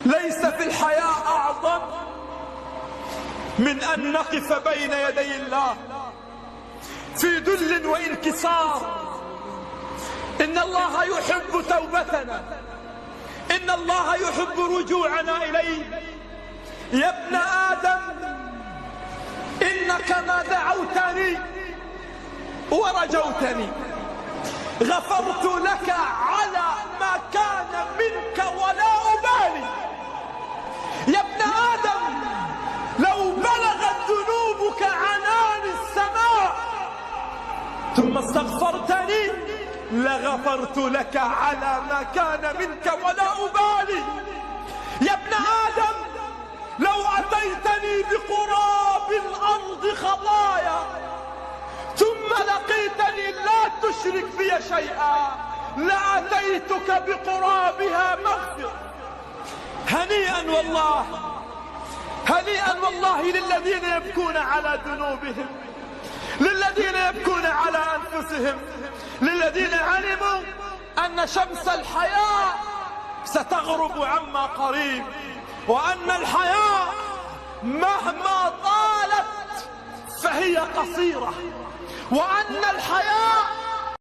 ليس في الحياة أعظم من أن نقف بين يدي الله في ذل وانكسار. إن الله يحب توبتنا، إن الله يحب رجوعنا إليه. يا ابن آدم إنك ما دعوتني ورجوتني غفرت لك على ما كان منك ولا أبالي. يا ابن آدم لو بلغت ذنوبك عنان السماء ثم استغفرتني لغفرت لك على ما كان منك ولا أبالي. يا ابن آدم لو أتيتني بقراب الأرض خطايا ثم لقيتني لا تشرك بي شيئا لأتيتك بقرابها مغفرة. هنيئا والله، هنيئا والله للذين يبكون على ذنوبهم، للذين يبكون على أنفسهم، للذين علموا أن شمس الحياة ستغرب عما قريب، وأن الحياة مهما طالت فهي قصيرة، وأن الحياة